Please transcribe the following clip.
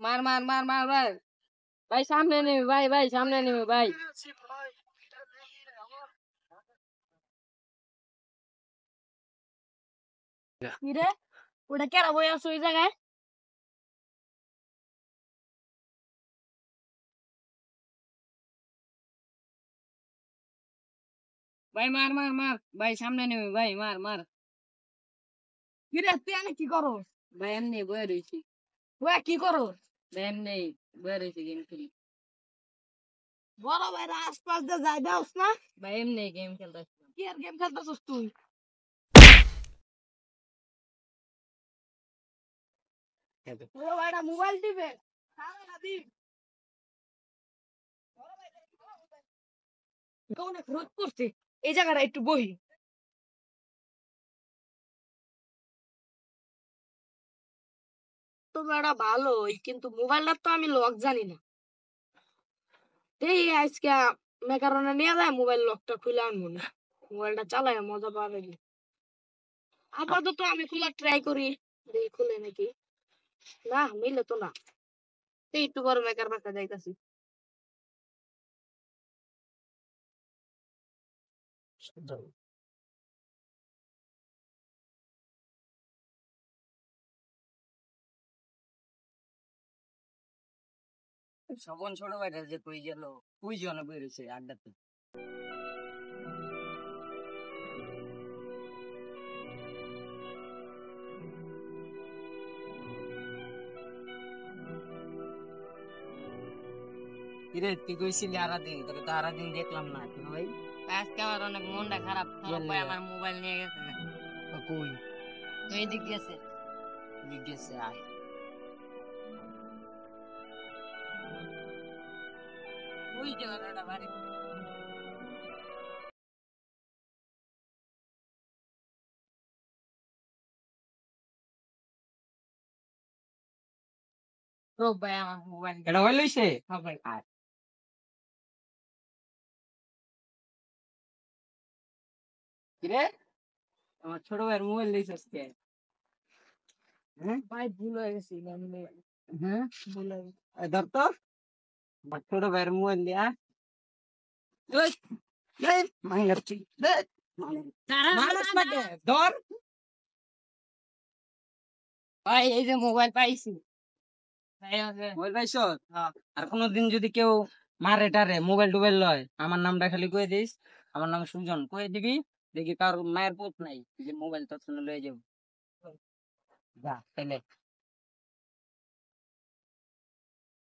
মার মার মার মার ভাই, ভাই সামনে নেবে ভাই, ভাই সামনে নেবে ভাই। কি রে, ওটা কেরা বই আছো ওই জায়গায়? ভাই মার মার মার, ভাই সামনে নেবে ভাই, মার মার। কি রে তুই এনে কি করো? ভাই এমনি বয়ে রয়েছি। ওয়া কি করো? ভাই এমনি বয়ে রয়েছি, গেম খেলি। বড় ভাইরা আশপাশ দিয়ে যাই দাওস না? ভাই এমনি গেম খেলতেছিলাম। কি আর গেম খেলতেছিস তুই? বড় ভাইরা মোবাইল টিপে সারা দিন। অনেক রোদ পড়ছে, এই জায়গাটা একটু বহি। তো বেড়া ভালোই, কিন্তু মোবাইলটা তো আমি লক জানি না। এই আজকে মেকারনে নিয়ে যায় মোবাইল লকটা খুলে আনবো না, মোবাইলটা চালায় মজা পাবে। আপাতত আমি খোলা ট্রাই করি, দেখি খুলে নাকি। না মিলে তো না, এই একটু বড় মেকার বাঁকা যাইতাছি। সবন ছোট ভাইটা যে কই গেল, কই জন বেরিয়েছে আড্ডাতে। কিরে তুই কইছিলি আরাদিন, তোকে তো আরাদিন দেখলাম না কেন ভাই? আজকে আমার অনেক মনটা খারাপ, ভাই আমার মোবাইল নিয়ে গেছে। কই? তুই এদিক গেছে, এদিক গেছে, আয়। ওই জায়গাটা বাড়ি। তো ভাই আমার মোবাইল এটা হইল হইছে। হ্যাঁ ভাই আয়। কিরে আমার ছোট ভাইয়ের মোবাইল লইছ আজকে? হ্যাঁ ভাই ভুল হয়ে গেছে, হ্যাঁ ভুল হয়ে গেছে। ধর তো আমার ছোট ভাইয়ের মোবাইল দিয়া। এই, এই, মাইনাচ্ছি। এই, মানুষ না কে? ধর। ভাই এই যে মোবাইল পাইছি। মোবাইল পাইছো? হ্যাঁ। আর কোনদিন যদি কেউ মারে টারে মোবাইল টোবাইল লয়, আমার নামটা খালি কয়ে দিস। আমার নাম সুজন, কয়ে দিবি। দেখি কার মায়ের পুত নাই যে মোবাইল তৎক্ষণ লয়ে যাবো। যা তাইলে।